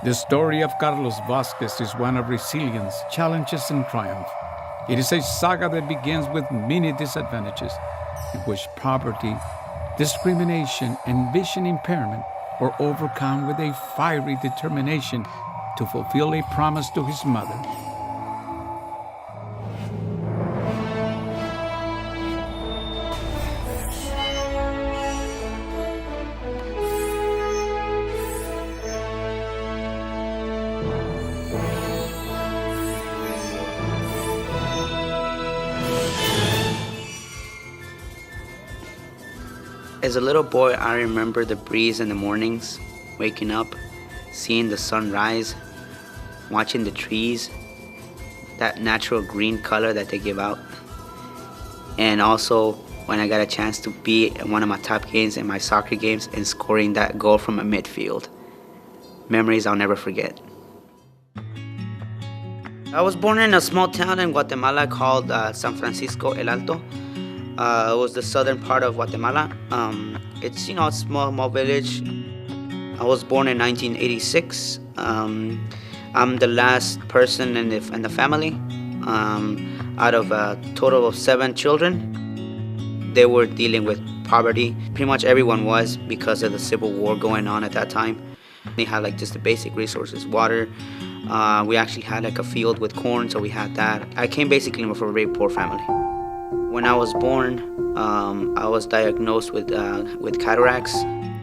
The story of Carlos Vasquez is one of resilience, challenges, and triumph. It is a saga that begins with many disadvantages, in which poverty, discrimination, and vision impairment were overcome with a fiery determination to fulfill a promise to his mother. As a little boy, I remember the breeze in the mornings, waking up, seeing the sun rise, watching the trees, that natural green color that they give out. And also when I got a chance to be at one of my top games in my soccer games and scoring that goal from a midfield. Memories I'll never forget. I was born in a small town in Guatemala called San Francisco El Alto. It was the southern part of Guatemala. It's a small village. I was born in 1986. I'm the last person in the family. Out of a total of 7 children, they were dealing with poverty. Pretty much everyone was, because of the civil war going on at that time. They had just the basic resources, water. We actually had a field with corn, so we had that. I came basically from a very poor family. When I was born, I was diagnosed with cataracts.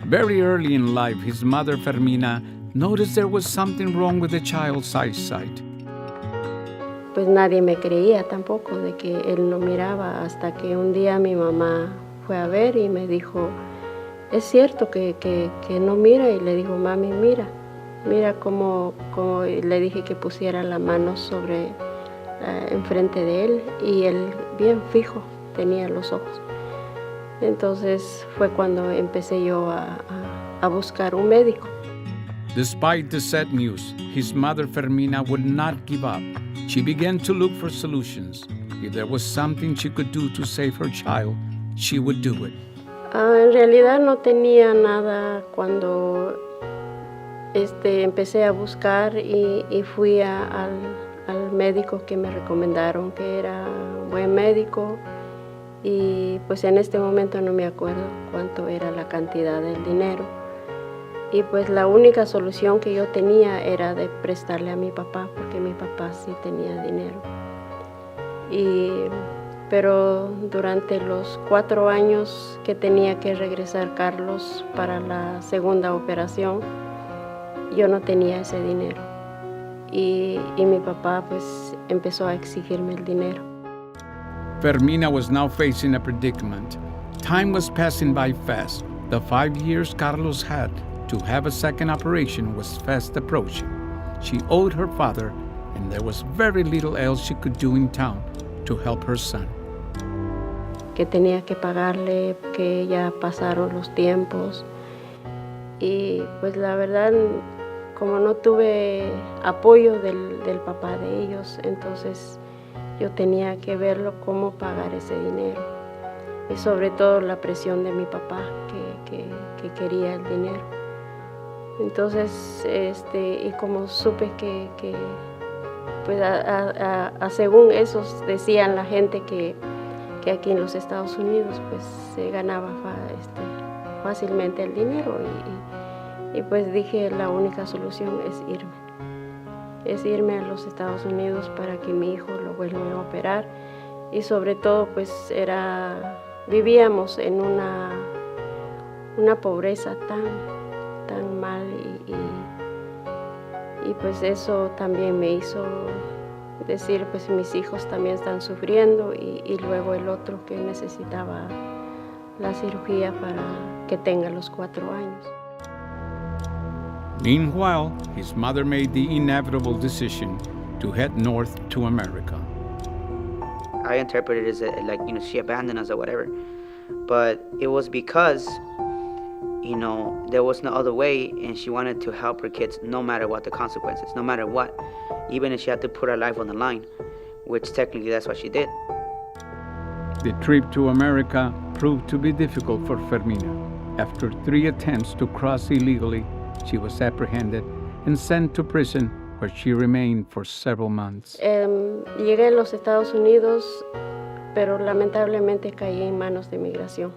Very early in life, his mother, Fermina, noticed there was something wrong with the child's eyesight. Pues nadie me creía tampoco de que él no miraba, hasta que un día mi mamá fue a ver y me dijo, es cierto que no mira, y le digo, mami, mira como le dije que pusiera la mano sobre enfrente de él, y él bien fijo tenía los ojos. Entonces fue cuando empecé yo a buscar un médico. Despite the sad news, his mother Fermina would not give up. She began to look for solutions. If there was something she could do to save her child, she would do it. En realidad no tenía nada cuando empecé a buscar y fui al médico que me recomendaron, que era un buen médico, y pues en este momento no me acuerdo cuánto era la cantidad del dinero. Y pues la única solución que yo tenía era de prestarle a mi papá, porque mi papá sí tenía dinero. Pero durante los 4 años que tenía que regresar Carlos para la segunda operación, yo no tenía ese dinero. Y mi papá pues empezó a exigirme el dinero. Fermina was now facing a predicament. Time was passing by fast. The 5 years Carlos had to have a second operation was fast approaching. She owed her father, and there was very little else she could do in town to help her son. Que tenía que pagarle, que ya pasaron los tiempos. Y pues la verdad, como no tuve apoyo del papá de ellos, entonces yo tenía que verlo cómo pagar ese dinero. Y sobre todo la presión de mi papá, que quería el dinero. Entonces, y como supe que pues según eso decían la gente que aquí en los Estados Unidos pues se ganaba fácilmente el dinero, y pues dije, la única solución es irme a los Estados Unidos para que mi hijo lo vuelvan a operar. Y sobre todo pues vivíamos en una pobreza tan mal, y pues eso también me hizo decir, pues mis hijos también están sufriendo, y luego el otro que necesitaba la cirugía para que tenga los 4 años. Meanwhile, his mother made the inevitable decision to head north to America. I interpret it as she abandoned us or whatever, but it was because there was no other way, and she wanted to help her kids no matter what the consequences, no matter what, even if she had to put her life on the line, which technically that's what she did. The trip to America proved to be difficult for Fermina. After 3 attempts to cross illegally, she was apprehended and sent to prison, where she remained for several months. Llegué a los Estados Unidos, pero lamentablemente caí en manos de migración.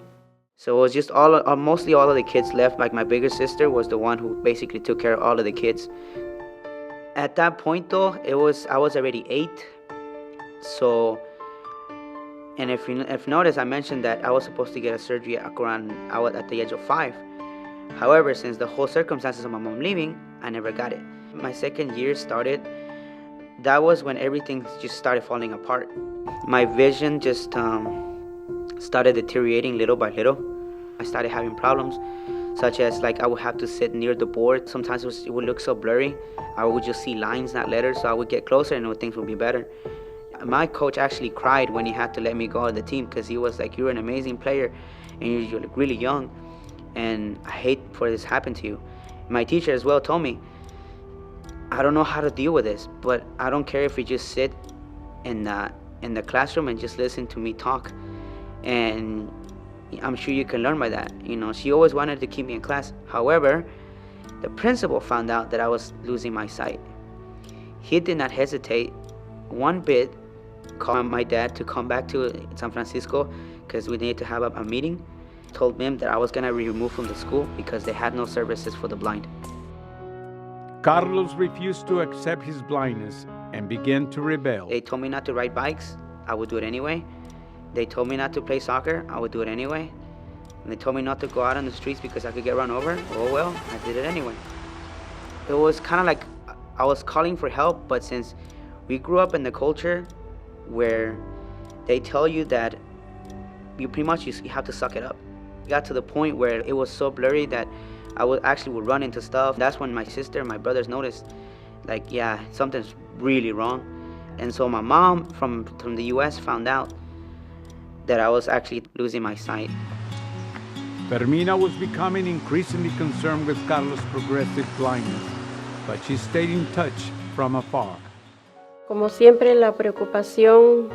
So it was just mostly all of the kids left. Like my bigger sister was the one who basically took care of all of the kids. At that point though, I was already 8. So, and if you notice, I mentioned that I was supposed to get a surgery at the age of 5. However, since the whole circumstances of my mom leaving, I never got it. My second year started. That was when everything just started falling apart. My vision just started deteriorating little by little. I started having problems, such as like I would have to sit near the board. Sometimes it would look so blurry. I would just see lines, not letters, so I would get closer and things would be better. My coach actually cried when he had to let me go on the team, because he was like, "You're an amazing player and you're like really young, and I hate for this to happen to you." My teacher as well told me, "I don't know how to deal with this, but I don't care if you just sit in the classroom and just listen to me talk, and I'm sure you can learn by that." You know, she always wanted to keep me in class. However, the principal found out that I was losing my sight. He did not hesitate one bit, called my dad to come back to San Francisco because we needed to have a meeting. Told him that I was gonna be removed from the school because they had no services for the blind. Carlos refused to accept his blindness and began to rebel. They told me not to ride bikes. I would do it anyway. They told me not to play soccer. I would do it anyway. And they told me not to go out on the streets because I could get run over. Oh well, I did it anyway. It was kind of like I was calling for help, but since we grew up in the culture where they tell you that you pretty much you have to suck it up. It got to the point where it was so blurry that I would run into stuff. That's when my sister and my brothers noticed, like, yeah, something's really wrong. And so my mom from the US found out that I was actually losing my sight. Fermina was becoming increasingly concerned with Carlos' progressive blindness, but she stayed in touch from afar. Como siempre, la preocupación,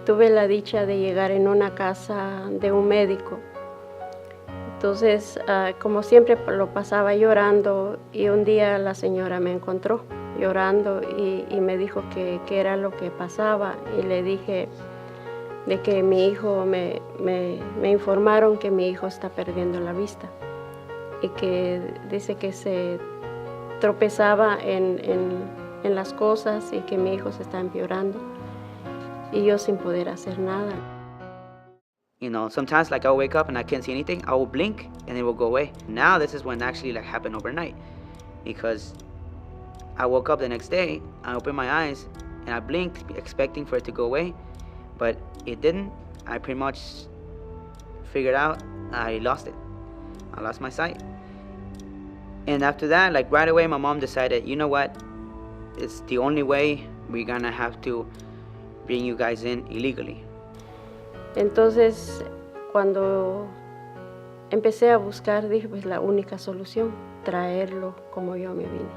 tuve la dicha de llegar en una casa de un médico. Entonces, como siempre, lo pasaba llorando, y un día la señora me encontró llorando y me dijo que era lo que pasaba, y le dije de que mi hijo, me informaron que mi hijo está perdiendo la vista y que dice que se tropezaba en las cosas y que mi hijo se está empeorando, y yo sin poder hacer nada. You know, sometimes like I'll wake up and I can't see anything, I will blink and it will go away. Now this is when actually like happened overnight, because I woke up the next day, I opened my eyes and I blinked expecting for it to go away, but it didn't. I pretty much figured out I lost it. I lost my sight. And after that, like right away, my mom decided, you know what? It's the only way we're gonna have to bring you guys in illegally. Entonces, cuando empecé a buscar, dije, pues la única solución, traerlo como yo me vine.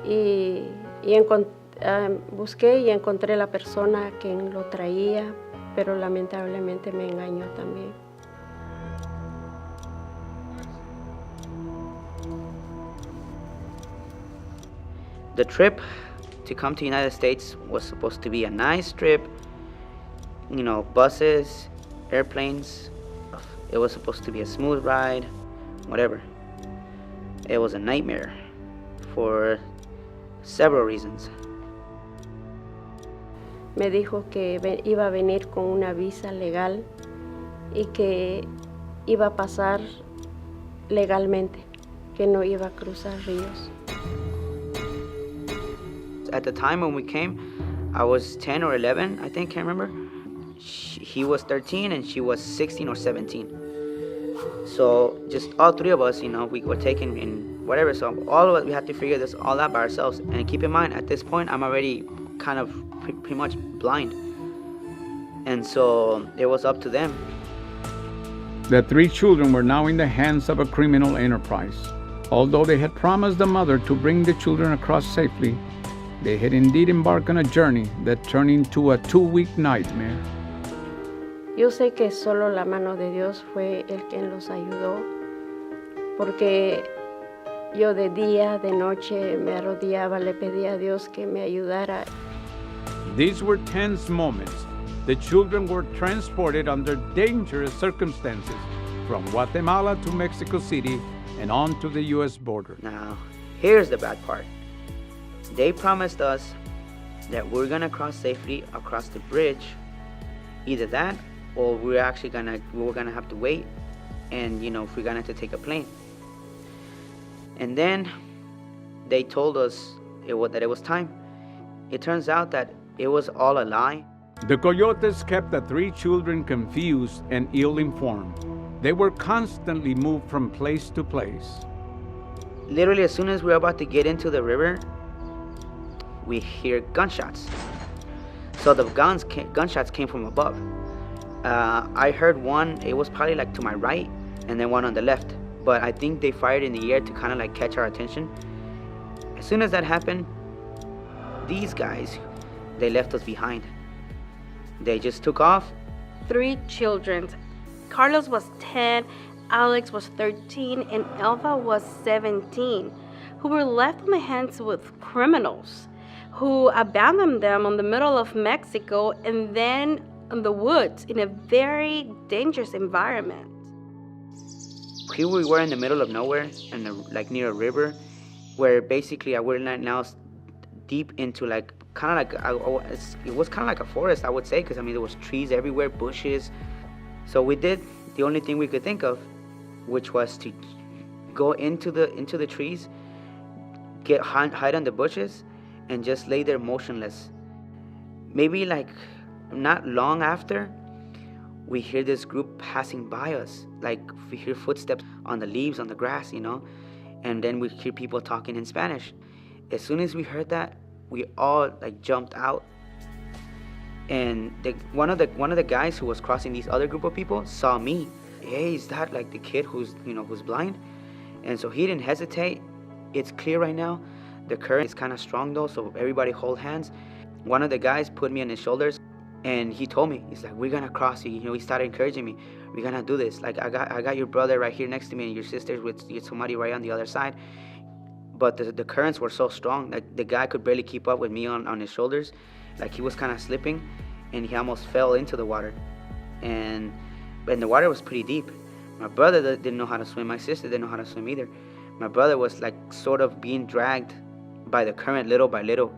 Y busqué y encontré la persona que lo traía, pero lamentablemente me engañó también. The trip to come to the United States was supposed to be a nice trip, you know, buses, airplanes. It was supposed to be a smooth ride, whatever. It was a nightmare for several reasons. Me dijo que iba a venir con una visa legal y que iba a pasar legalmente, que no iba a cruzar ríos. At the time when we came, I was 10 or 11, I think, can't remember. He was 13 and she was 16 or 17. So just all three of us, you know, we were taken in whatever. So all of us, we had to figure this all out by ourselves. And keep in mind, at this point, I'm already kind of pretty much blind. And so it was up to them. The 3 children were now in the hands of a criminal enterprise. Although they had promised the mother to bring the children across safely, they had indeed embarked on a journey that turned into a 2-week nightmare. Yo sé que solo la mano de Dios fue el quien los ayudó, porque Yo de día, de noche me arrodillaba, le pedía a Dios que me ayudara. These were tense moments. The children were transported under dangerous circumstances from Guatemala to Mexico City and on to the U.S. border. Now, here's the bad part. They promised us that we're gonna cross safely across the bridge. Either that, or we're gonna have to wait, and if we're gonna have to take a plane. And then they told us that it was time. It turns out that it was all a lie. The coyotes kept the three children confused and ill-informed. They were constantly moved from place to place. Literally, as soon as we were about to get into the river, we hear gunshots. So the gunshots came from above. I heard one, it was probably like to my right, and then one on the left. But I think they fired in the air to kind of like catch our attention. As soon as that happened, these guys, they left us behind. They just took off. 3 children. Carlos was 10, Alex was 13, and Elva was 17, who were left in the hands with criminals who abandoned them in the middle of Mexico and then in the woods in a very dangerous environment. Here we were in the middle of nowhere, and like near a river, where basically we're now deep into like it was kind of like a forest, I would say, because there was trees everywhere, bushes. So we did the only thing we could think of, which was to go into the trees, hide on the bushes, and just lay there motionless. Maybe like not long after, we hear this group passing by us. Like we hear footsteps on the leaves, on the grass, and then we hear people talking in Spanish. As soon as we heard that, we all like jumped out. And one of the guys who was crossing these other group of people saw me. Hey, is that like the kid who's blind? And so he didn't hesitate. It's clear right now. The current is kind of strong though, so everybody hold hands. One of the guys put me on his shoulders, and he told me, he's like, we're gonna cross you. He started encouraging me. We're gonna do this. Like I got your brother right here next to me, and your sister with somebody right on the other side. But the currents were so strong that the guy could barely keep up with me on his shoulders. Like he was kind of slipping, and he almost fell into the water. And the water was pretty deep. My brother didn't know how to swim. My sister didn't know how to swim either. My brother was like sort of being dragged by the current little by little.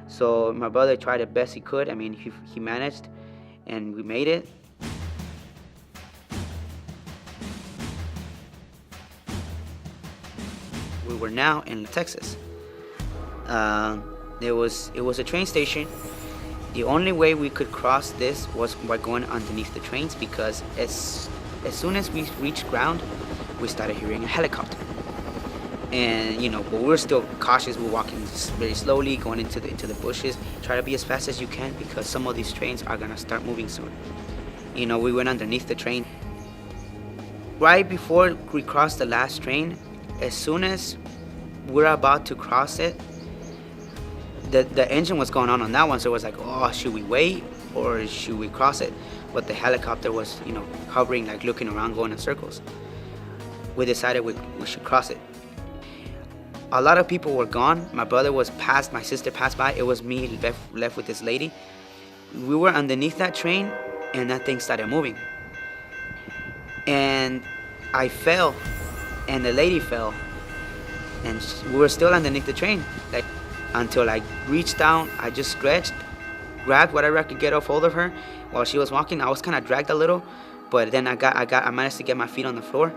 So my brother tried the best he could. He managed, and we made it. We were now in Texas. It was a train station. The only way we could cross this was by going underneath the trains, because as soon as we reached ground, we started hearing a helicopter. And but we're still cautious. We're walking very slowly, going into the bushes. Try to be as fast as you can, because some of these trains are gonna start moving soon. We went underneath the train. Right before we crossed the last train, as soon as we're about to cross it, the engine was going on that one. So it was like, oh, should we wait or should we cross it? But the helicopter was, hovering, like looking around, going in circles. We decided we should cross it. A lot of people were gone. My brother was passed, my sister passed by. It was me left with this lady. We were underneath that train, and that thing started moving. And I fell, and the lady fell. And we were still underneath the train, like until I reached down. I just stretched, grabbed whatever I could get off hold of her while she was walking. I was kind of dragged a little, but then I managed to get my feet on the floor,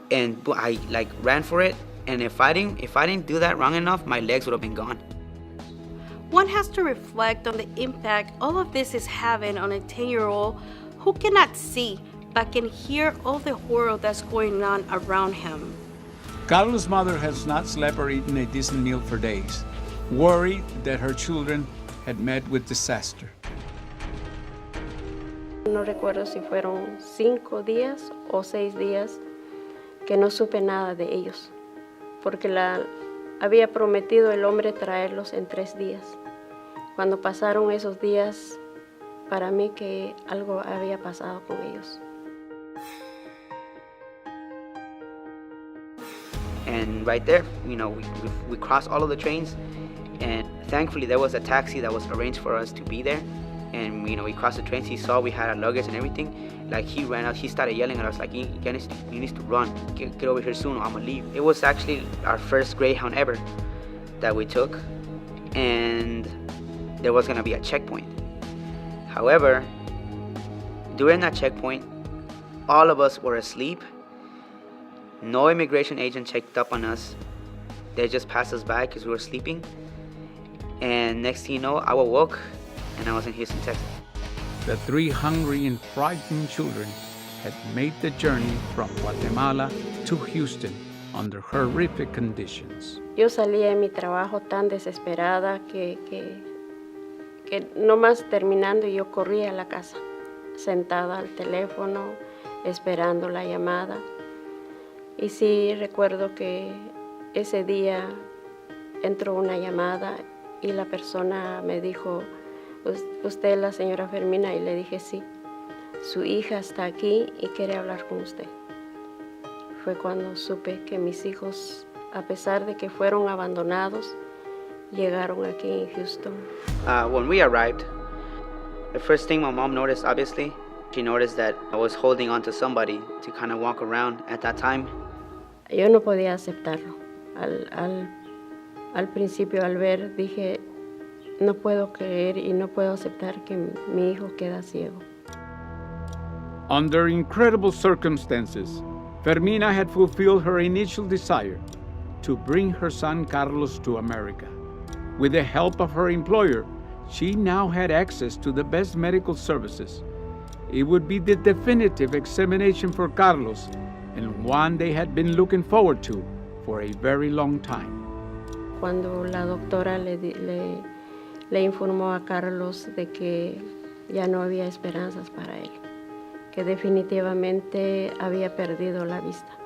and I like ran for it. And if I didn't do that wrong enough, my legs would have been gone. One has to reflect on the impact all of this is having on a 10-year-old who cannot see but can hear all the horror that's going on around him. Carlos' mother has not slept or eaten a decent meal for days, worried that her children had met with disaster. No recuerdo si fueron 5 días o 6 días que no supe nada de ellos, porque había prometido el hombre traerlos en 3 días. Cuando pasaron esos días, para mí que algo había pasado con ellos. And right there, we crossed all of the trains, and thankfully there was a taxi that was arranged for us to be there. And we crossed the trains. He saw we had our luggage and everything. Like, he ran out, he started yelling at us like, you need to run, get over here soon or I'm gonna leave. It was actually our first Greyhound ever that we took, and there was gonna be a checkpoint. However, during that checkpoint, all of us were asleep. No immigration agent checked up on us. They just passed us by because we were sleeping. And next thing you know, I awoke and I was in Houston, Texas. The 3 hungry and frightened children had made the journey from Guatemala to Houston under horrific conditions. Yo salía de mi trabajo tan desesperada que nomás terminando yo corría a la casa, sentada al teléfono, esperando la llamada. Y sí recuerdo que ese día entró una llamada y la persona me dijo, ¿usted es la señora Fermina? Y le dije, sí, su hija está aquí y quiere hablar con usted. Fue cuando supe que mis hijos, a pesar de que fueron abandonados, llegaron aquí en Houston. When we arrived, the first thing my mom noticed, obviously, she noticed that I was holding on to somebody to kind of walk around at that time. Yo no podía aceptarlo. Al principio, al ver, dije, no puedo creer y no puedo aceptar que mi hijo queda ciego. Under incredible circumstances, Fermina had fulfilled her initial desire to bring her son Carlos to America. With the help of her employer, she now had access to the best medical services. It would be the definitive examination for Carlos, and one they had been looking forward to for a very long time. Cuando la doctora le informó a Carlos de que ya no había esperanzas para él, que definitivamente había perdido la vista.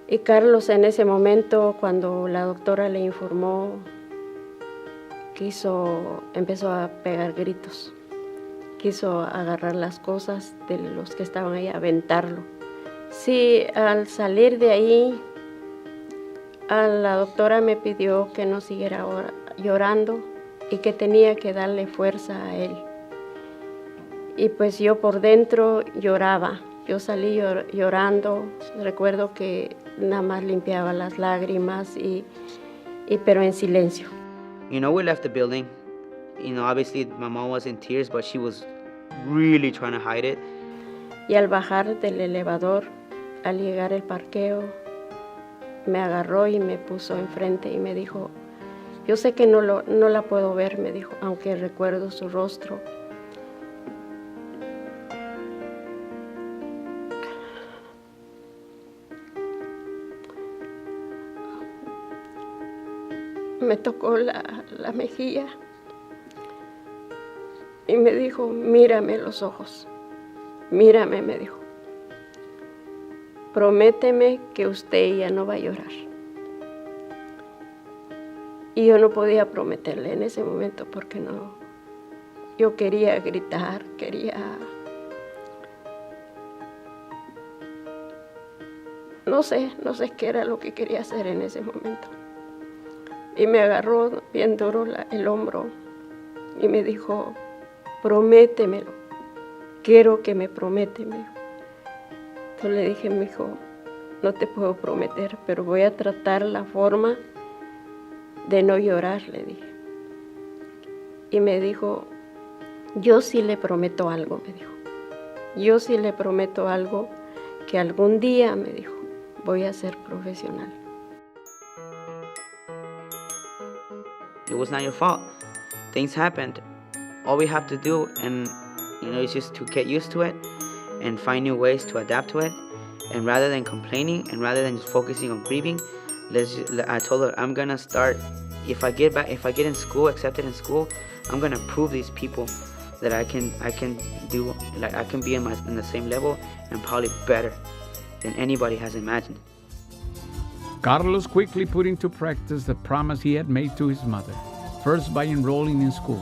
Y Carlos en ese momento, cuando la doctora le informó, empezó a pegar gritos. Quiso agarrar las cosas de los que estaban ahí, aventarlo. Sí, al salir de ahí, la doctora me pidió que no siguiera llorando y que tenía que darle fuerza a él. Y pues yo por dentro lloraba. Yo salí llorando. Recuerdo que nada más limpiaba las lágrimas, pero en silencio. We left the building. Obviously my mom was in tears, but she was really trying to hide it. Y al bajar del elevador, al llegar al parqueo, me agarró y me puso enfrente y me dijo, yo sé que no la puedo ver, me dijo, aunque recuerdo su rostro. Me tocó la mejilla y me dijo, mírame los ojos, mírame, me dijo. Prométeme que usted ya no va a llorar. Y yo no podía prometerle en ese momento porque no. Yo quería gritar, no sé qué era lo que quería hacer en ese momento. Y me agarró bien duro el hombro y me dijo, prométemelo, quiero que me promete. Entonces le dije, mijo, no te puedo prometer, pero voy a tratar la forma de no llorar, le dije. Y me dijo, yo sí le prometo algo, me dijo. Yo sí le prometo algo que algún día, me dijo, voy a ser profesional. It was not your fault. Things happened. All we have to do, is just to get used to it and find new ways to adapt to it. And rather than complaining and rather than just focusing on grieving, I told her, I'm gonna start. If I get in school, accepted in school, I'm gonna prove these people that I can do, like I can be in the same level and probably better than anybody has imagined. Carlos quickly put into practice the promise he had made to his mother, first by enrolling in school.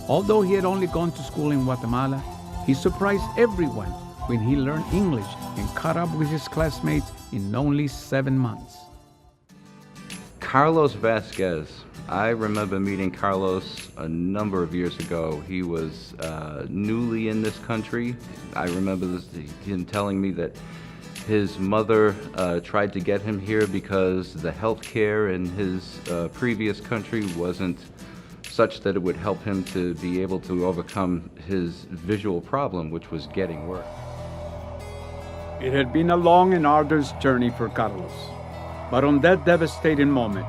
Although he had only gone to school in Guatemala, he surprised everyone when he learned English and caught up with his classmates in only 7 months. Carlos Vasquez. I remember meeting Carlos a number of years ago. He was newly in this country. I remember him telling me that his mother tried to get him here because the health care in his previous country wasn't such that it would help him to be able to overcome his visual problem, which was getting worse. It had been a long and arduous journey for Carlos, but on that devastating moment,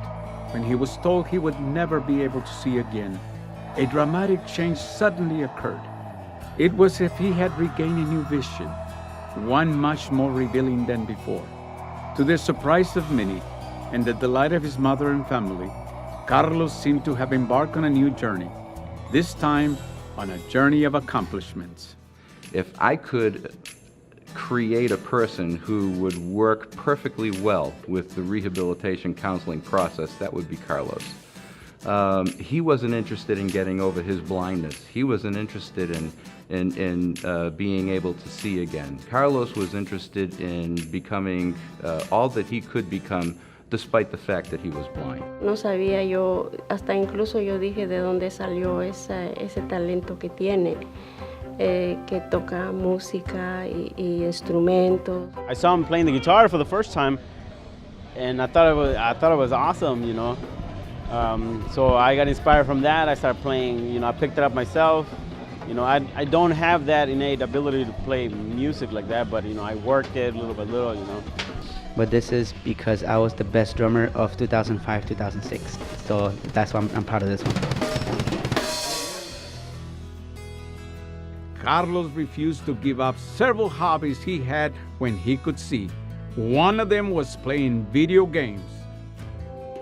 when he was told he would never be able to see again, a dramatic change suddenly occurred. It was as if he had regained a new vision, one much more revealing than before. To the surprise of many and the delight of his mother and family, Carlos seemed to have embarked on a new journey, this time on a journey of accomplishments. If I could create a person who would work perfectly well with the rehabilitation counseling process, that would be Carlos. He wasn't interested in getting over his blindness. He wasn't interested in being able to see again. Carlos was interested in becoming all that he could become, despite the fact that he was blind. No sabía yo, hasta incluso yo dije de dónde salió ese talento que tiene, que toca música y instrumentos. I saw him playing the guitar for the first time, and I thought it was awesome, you know. So I got inspired from that. I started playing, you know, I picked it up myself. You know, I don't have that innate ability to play music like that, but, you know, I worked it little by little, you know. But this is because I was the best drummer of 2005-2006. So that's why I'm proud of this one. Carlos refused to give up several hobbies he had when he could see. One of them was playing video games.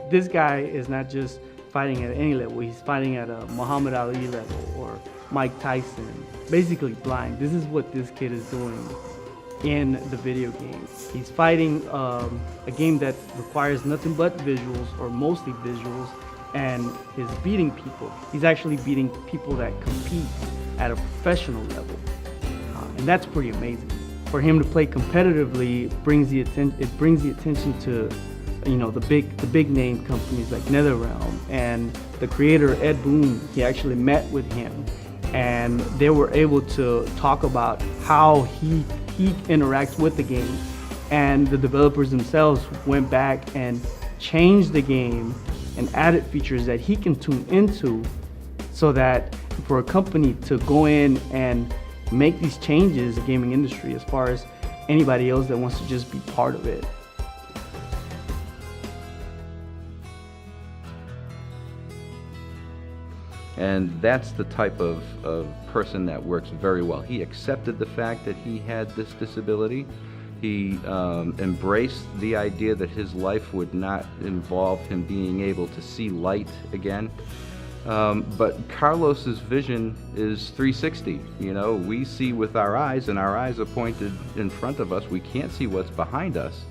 This guy is not just fighting at any level, he's fighting at a Muhammad Ali level or Mike Tyson, basically blind. This is what this kid is doing in the video game. He's fighting a game that requires nothing but visuals, or mostly visuals, and is beating people. He's actually beating people that compete at a professional level, and that's pretty amazing. For him to play competitively brings the attention to, you know, the big name companies like NetherRealm, and the creator Ed Boon. He actually met with him, and they were able to talk about how he interacts with the game, and the developers themselves went back and changed the game and added features that he can tune into, so that for a company to go in and make these changes in the gaming industry, as far as anybody else that wants to just be part of it. And that's the type of person that works very well. He accepted the fact that he had this disability. He embraced the idea that his life would not involve him being able to see light again. But Carlos's vision is 360. You know, we see with our eyes, and our eyes are pointed in front of us. We can't see what's behind us.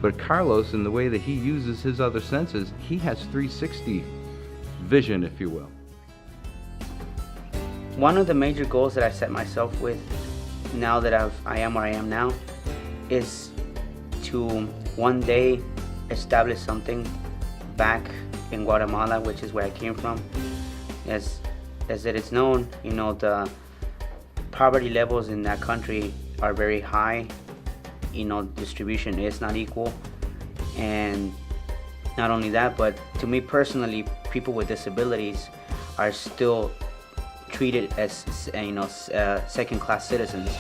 But Carlos, in the way that he uses his other senses, he has 360 vision, if you will. One of the major goals that I set myself with, now that I am where I am now, is to one day establish something back in Guatemala, which is where I came from. As it is known, you know, the poverty levels in that country are very high. You know, distribution is not equal, and not only that, but to me personally, people with disabilities are still treated as, you know, second-class citizens.